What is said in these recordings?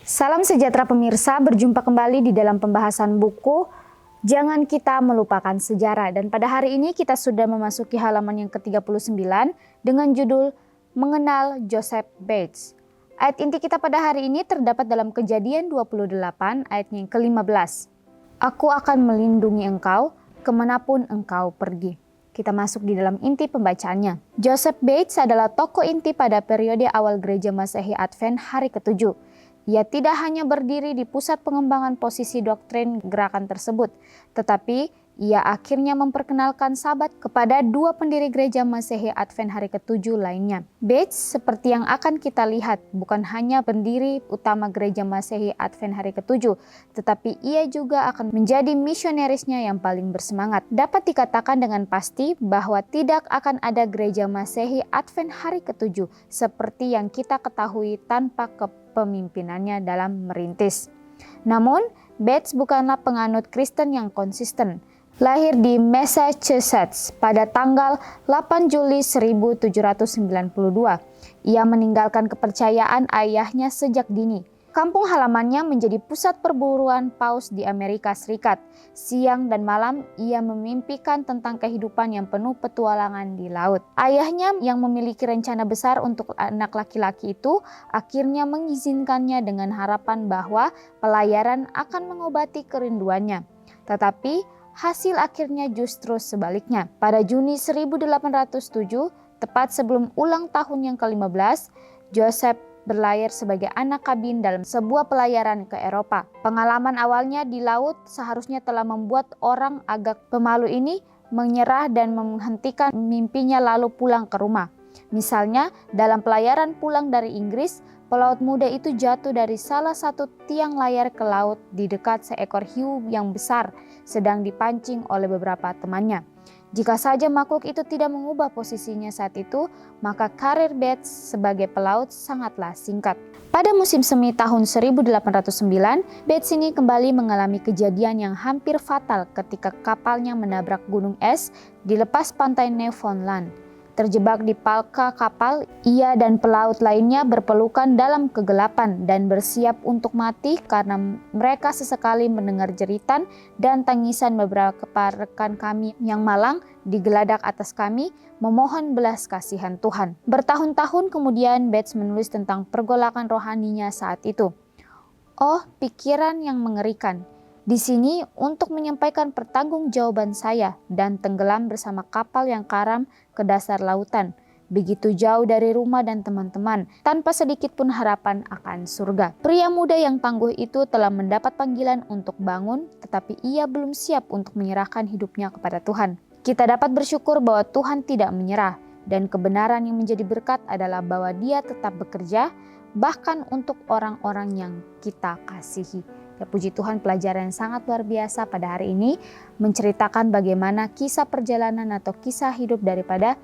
Salam sejahtera pemirsa, berjumpa kembali di dalam pembahasan buku Jangan Kita Melupakan Sejarah. Dan pada hari ini kita sudah memasuki halaman yang ke-39 dengan judul Mengenal Joseph Bates. Ayat inti kita pada hari ini terdapat dalam Kejadian 28 ayatnya yang ke-15. Aku akan melindungi engkau kemanapun engkau pergi. Kita masuk di dalam inti pembacaannya. Joseph Bates adalah tokoh inti pada periode awal gereja Masehi Advent hari ke-7. Ia tidak hanya berdiri di pusat pengembangan posisi doktrin gerakan tersebut, tetapi ia akhirnya memperkenalkan sahabat kepada dua pendiri gereja Masehi Advent hari ke-7 lainnya. Bates, seperti yang akan kita lihat, bukan hanya pendiri utama gereja Masehi Advent hari ke-7, tetapi ia juga akan menjadi misionarisnya yang paling bersemangat. Dapat dikatakan dengan pasti bahwa tidak akan ada gereja Masehi Advent hari ke-7 seperti yang kita ketahui tanpa kepemimpinannya dalam merintis. Namun, Bates bukanlah penganut Kristen yang konsisten. Lahir di Massachusetts pada tanggal 8 Juli 1792, ia meninggalkan kepercayaan ayahnya sejak dini. Kampung halamannya menjadi pusat perburuan paus di Amerika Serikat. Siang dan malam ia memimpikan tentang kehidupan yang penuh petualangan di laut. Ayahnya yang memiliki rencana besar untuk anak laki-laki itu akhirnya mengizinkannya dengan harapan bahwa pelayaran akan mengobati kerinduannya. Tetapi hasil akhirnya justru sebaliknya. Pada Juni 1807, tepat sebelum ulang tahun yang ke-15, Joseph berlayar sebagai anak kabin dalam sebuah pelayaran ke Eropa. Pengalaman awalnya di laut seharusnya telah membuat orang agak pemalu ini menyerah dan menghentikan mimpinya lalu pulang ke rumah. Misalnya, dalam pelayaran pulang dari Inggris, pelaut muda itu jatuh dari salah satu tiang layar ke laut di dekat seekor hiu yang besar sedang dipancing oleh beberapa temannya. Jika saja makhluk itu tidak mengubah posisinya saat itu, maka karir Bates sebagai pelaut sangatlah singkat. Pada musim semi tahun 1809, Bates ini kembali mengalami kejadian yang hampir fatal ketika kapalnya menabrak gunung es di lepas pantai Newfoundland. Terjebak di palka kapal, ia dan pelaut lainnya berpelukan dalam kegelapan dan bersiap untuk mati karena mereka sesekali mendengar jeritan dan tangisan beberapa rekan kami yang malang digeladak atas kami memohon belas kasihan Tuhan. Bertahun-tahun kemudian Bates menulis tentang pergolakan rohaninya saat itu. Oh, pikiran yang mengerikan. Di sini untuk menyampaikan pertanggungjawaban saya dan tenggelam bersama kapal yang karam ke dasar lautan, begitu jauh dari rumah dan teman-teman, tanpa sedikit pun harapan akan surga. Pria muda yang tangguh itu telah mendapat panggilan untuk bangun, tetapi ia belum siap untuk menyerahkan hidupnya kepada Tuhan. Kita dapat bersyukur bahwa Tuhan tidak menyerah, dan kebenaran yang menjadi berkat adalah bahwa Dia tetap bekerja, bahkan untuk orang-orang yang kita kasihi. Ya, puji Tuhan, pelajaran yang sangat luar biasa pada hari ini menceritakan bagaimana kisah perjalanan atau kisah hidup daripada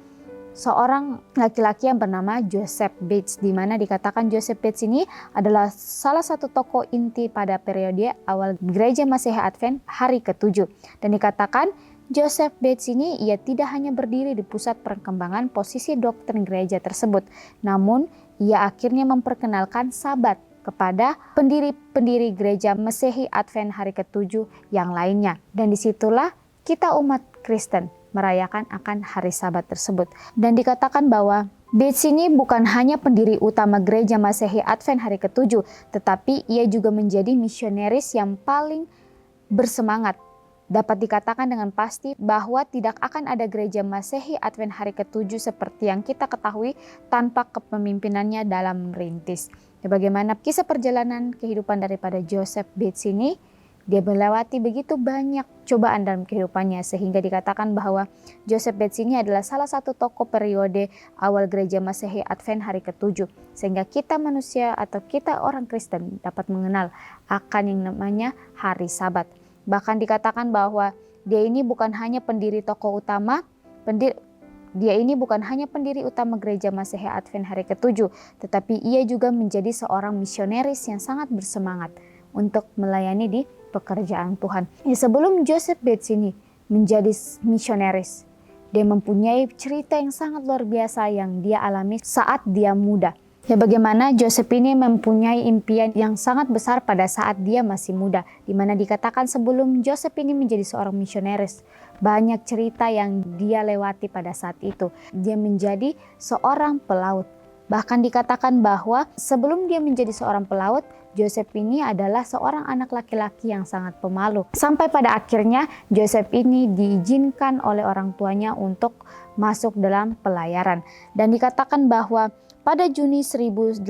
seorang laki-laki yang bernama Joseph Bates, di mana dikatakan Joseph Bates ini adalah salah satu tokoh inti pada periode awal gereja Masehi Advent hari ke-7. Dan dikatakan Joseph Bates ini ia tidak hanya berdiri di pusat perkembangan posisi doktrin gereja tersebut, namun ia akhirnya memperkenalkan sahabat kepada pendiri-pendiri gereja Masehi Advent hari ke-7 yang lainnya. Dan disitulah kita umat Kristen merayakan akan hari Sabat tersebut. Dan dikatakan bahwa Bates ini bukan hanya pendiri utama gereja Masehi Advent hari ke-7, tetapi ia juga menjadi misionaris yang paling bersemangat. Dapat dikatakan dengan pasti bahwa tidak akan ada gereja Masehi Advent hari ke-7 seperti yang kita ketahui tanpa kepemimpinannya dalam merintis. Ya, bagaimana kisah perjalanan kehidupan daripada Joseph Bates ini, dia melewati begitu banyak cobaan dalam kehidupannya sehingga dikatakan bahwa Joseph Bates ini adalah salah satu tokoh periode awal gereja Masehi Advent hari ke-7, sehingga kita manusia atau kita orang Kristen dapat mengenal akan yang namanya hari Sabat. Bahkan dikatakan bahwa dia ini bukan hanya pendiri utama gereja Masehi Advent hari ke-7, tetapi ia juga menjadi seorang misionaris yang sangat bersemangat untuk melayani di pekerjaan Tuhan. Ya, sebelum Joseph Bates ini menjadi misionaris, dia mempunyai cerita yang sangat luar biasa yang dia alami saat dia muda. Ya, bagaimana Joseph ini mempunyai impian yang sangat besar pada saat dia masih muda, di mana dikatakan sebelum Joseph ini menjadi seorang misionaris, banyak cerita yang dia lewati pada saat itu. Dia menjadi seorang pelaut. Bahkan dikatakan bahwa sebelum dia menjadi seorang pelaut, Joseph ini adalah seorang anak laki-laki yang sangat pemalu. Sampai pada akhirnya Joseph ini diizinkan oleh orang tuanya untuk masuk dalam pelayaran. Dan dikatakan bahwa pada Juni 1807,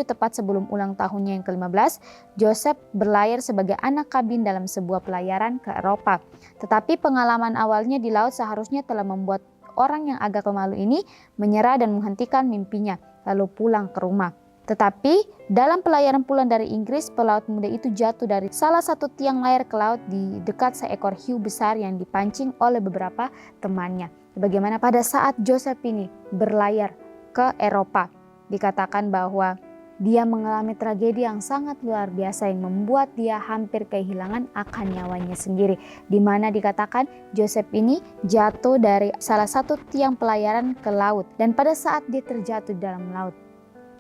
tepat sebelum ulang tahunnya yang ke-15, Joseph berlayar sebagai anak kabin dalam sebuah pelayaran ke Eropa. Tetapi pengalaman awalnya di laut seharusnya telah membuat orang yang agak pemalu ini menyerah dan menghentikan mimpinya, lalu pulang ke rumah. Tetapi dalam pelayaran pulang dari Inggris, pelaut muda itu jatuh dari salah satu tiang layar ke laut di dekat seekor hiu besar yang dipancing oleh beberapa temannya. Bagaimana pada saat Joseph ini berlayar ke Eropa, dikatakan bahwa dia mengalami tragedi yang sangat luar biasa yang membuat dia hampir kehilangan akan nyawanya sendiri, di mana dikatakan Joseph ini jatuh dari salah satu tiang pelayaran ke laut, dan pada saat dia terjatuh di dalam laut,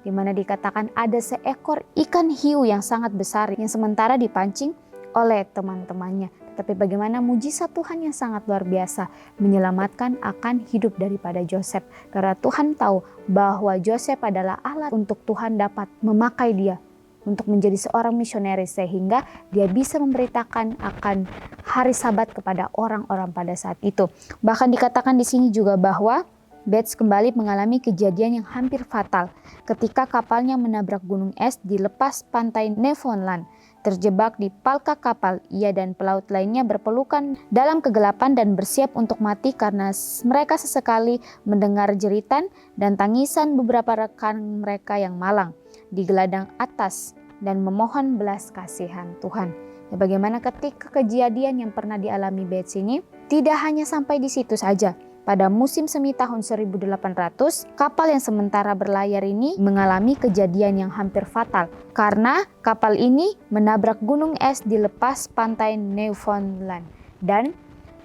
di mana dikatakan ada seekor ikan hiu yang sangat besar yang sementara dipancing oleh teman-temannya. Tapi bagaimana mujizat Tuhan yang sangat luar biasa menyelamatkan akan hidup daripada Joseph. Karena Tuhan tahu bahwa Joseph adalah alat untuk Tuhan dapat memakai dia untuk menjadi seorang misionaris, sehingga dia bisa memberitakan akan hari Sabat kepada orang-orang pada saat itu. Bahkan dikatakan di sini juga bahwa Bates kembali mengalami kejadian yang hampir fatal ketika kapalnya menabrak gunung es di lepas pantai Newfoundland. Terjebak di palka kapal, ia dan pelaut lainnya berpelukan dalam kegelapan dan bersiap untuk mati karena mereka sesekali mendengar jeritan dan tangisan beberapa rekan mereka yang malang di geladang atas dan memohon belas kasihan Tuhan. Ya, bagaimana ketika kejadian yang pernah dialami Bates ini tidak hanya sampai di situ saja. Pada musim semi tahun 1800, kapal yang sementara berlayar ini mengalami kejadian yang hampir fatal karena kapal ini menabrak gunung es di lepas pantai Newfoundland. Dan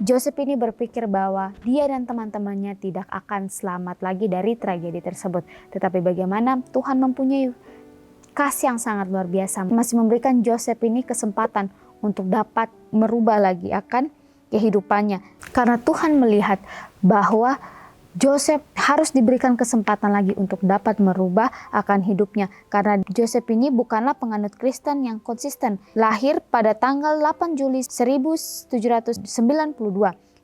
Joseph ini berpikir bahwa dia dan teman-temannya tidak akan selamat lagi dari tragedi tersebut. Tetapi bagaimana Tuhan mempunyai kasih yang sangat luar biasa, masih memberikan Joseph ini kesempatan untuk dapat merubah lagi akan kehidupannya. Karena Tuhan melihat bahwa Joseph harus diberikan kesempatan lagi untuk dapat merubah akan hidupnya. Karena Joseph ini bukanlah penganut Kristen yang konsisten. Lahir pada tanggal 8 Juli 1792.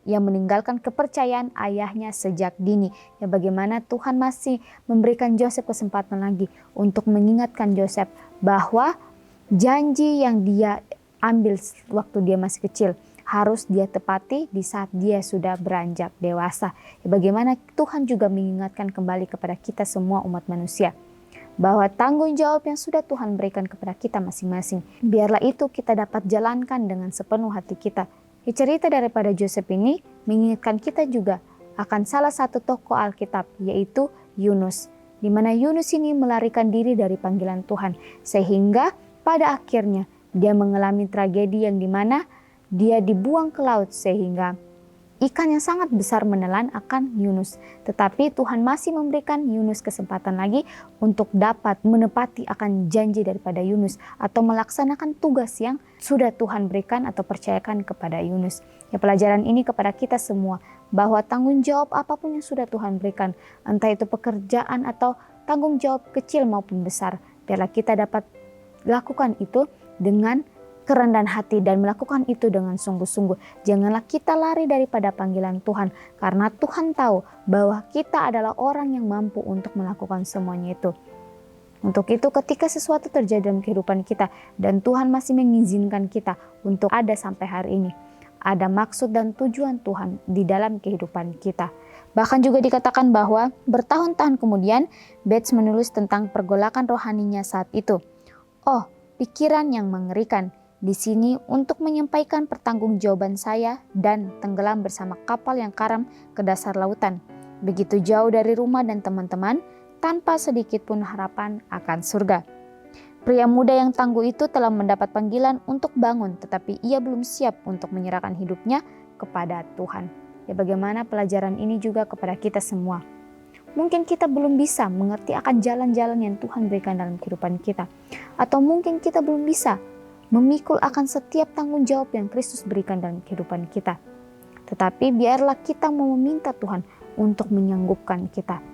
Ia meninggalkan kepercayaan ayahnya sejak dini. Ya, bagaimana Tuhan masih memberikan Joseph kesempatan lagi untuk mengingatkan Joseph bahwa janji yang dia ambil waktu dia masih kecil harus dia tepati di saat dia sudah beranjak dewasa. Ya, bagaimana Tuhan juga mengingatkan kembali kepada kita semua umat manusia bahwa tanggung jawab yang sudah Tuhan berikan kepada kita masing-masing, biarlah itu kita dapat jalankan dengan sepenuh hati kita. Ya, cerita daripada Joseph ini mengingatkan kita juga akan salah satu tokoh Alkitab, yaitu Yunus, di mana Yunus ini melarikan diri dari panggilan Tuhan, sehingga pada akhirnya dia mengalami tragedi yang dimana dia dibuang ke laut sehingga ikan yang sangat besar menelan akan Yunus. Tetapi Tuhan masih memberikan Yunus kesempatan lagi untuk dapat menepati akan janji daripada Yunus atau melaksanakan tugas yang sudah Tuhan berikan atau percayakan kepada Yunus. Ya, pelajaran ini kepada kita semua bahwa tanggung jawab apapun yang sudah Tuhan berikan, entah itu pekerjaan atau tanggung jawab kecil maupun besar, biarlah kita dapat lakukan itu dengan kerendahan hati dan melakukan itu dengan sungguh-sungguh. Janganlah kita lari daripada panggilan Tuhan, karena Tuhan tahu bahwa kita adalah orang yang mampu untuk melakukan semuanya itu. Untuk itu ketika sesuatu terjadi dalam kehidupan kita dan Tuhan masih mengizinkan kita untuk ada sampai hari ini, ada maksud dan tujuan Tuhan di dalam kehidupan kita. Bahkan juga dikatakan bahwa bertahun-tahun kemudian Bates menulis tentang pergolakan rohaninya saat itu. Oh, pikiran yang mengerikan. Di sini untuk menyampaikan pertanggungjawaban saya dan tenggelam bersama kapal yang karam ke dasar lautan. Begitu jauh dari rumah dan teman-teman, tanpa sedikit pun harapan akan surga. Pria muda yang tangguh itu telah mendapat panggilan untuk bangun, tetapi ia belum siap untuk menyerahkan hidupnya kepada Tuhan. Ya, bagaimana pelajaran ini juga kepada kita semua. Mungkin kita belum bisa mengerti akan jalan-jalan yang Tuhan berikan dalam kehidupan kita. Atau mungkin kita belum bisa memikul akan setiap tanggung jawab yang Kristus berikan dalam kehidupan kita. Tetapi biarlah kita mau meminta Tuhan untuk menyanggupkan kita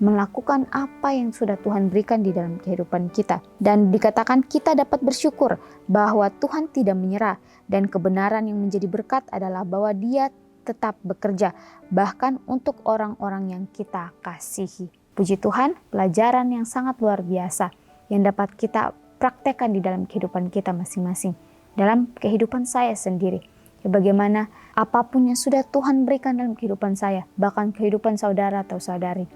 melakukan apa yang sudah Tuhan berikan di dalam kehidupan kita. Dan dikatakan kita dapat bersyukur bahwa Tuhan tidak menyerah, dan kebenaran yang menjadi berkat adalah bahwa Dia tetap bekerja, bahkan untuk orang-orang yang kita kasihi. Puji Tuhan, pelajaran yang sangat luar biasa yang dapat kita praktekkan di dalam kehidupan kita masing-masing. Dalam kehidupan saya sendiri, ya bagaimana apapun yang sudah Tuhan berikan dalam kehidupan saya, bahkan kehidupan saudara atau saudari,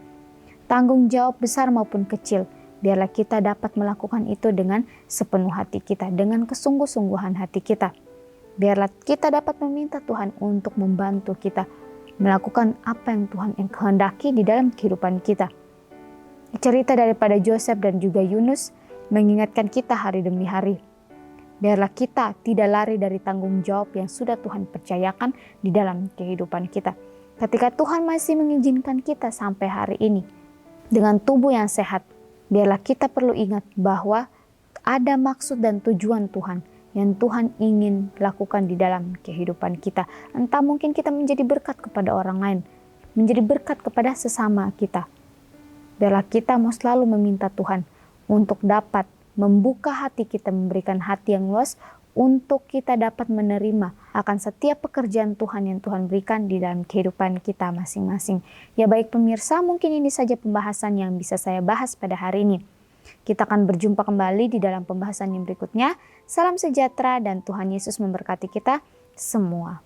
tanggung jawab besar maupun kecil, biarlah kita dapat melakukan itu dengan sepenuh hati kita, dengan kesungguh-sungguhan hati kita. Biarlah kita dapat meminta Tuhan untuk membantu kita melakukan apa yang Tuhan kehendaki di dalam kehidupan kita. Cerita daripada Joseph dan juga Yunus mengingatkan kita hari demi hari. Biarlah kita tidak lari dari tanggung jawab yang sudah Tuhan percayakan di dalam kehidupan kita. Ketika Tuhan masih mengizinkan kita sampai hari ini dengan tubuh yang sehat, biarlah kita perlu ingat bahwa ada maksud dan tujuan Tuhan yang Tuhan ingin lakukan di dalam kehidupan kita. Entah mungkin kita menjadi berkat kepada orang lain, menjadi berkat kepada sesama kita. Biarlah kita mau selalu meminta Tuhan untuk dapat membuka hati kita, memberikan hati yang luas untuk kita dapat menerima akan setiap pekerjaan Tuhan yang Tuhan berikan di dalam kehidupan kita masing-masing. Ya baik pemirsa, mungkin ini saja pembahasan yang bisa saya bahas pada hari ini. Kita akan berjumpa kembali di dalam pembahasan yang berikutnya. Salam sejahtera dan Tuhan Yesus memberkati kita semua.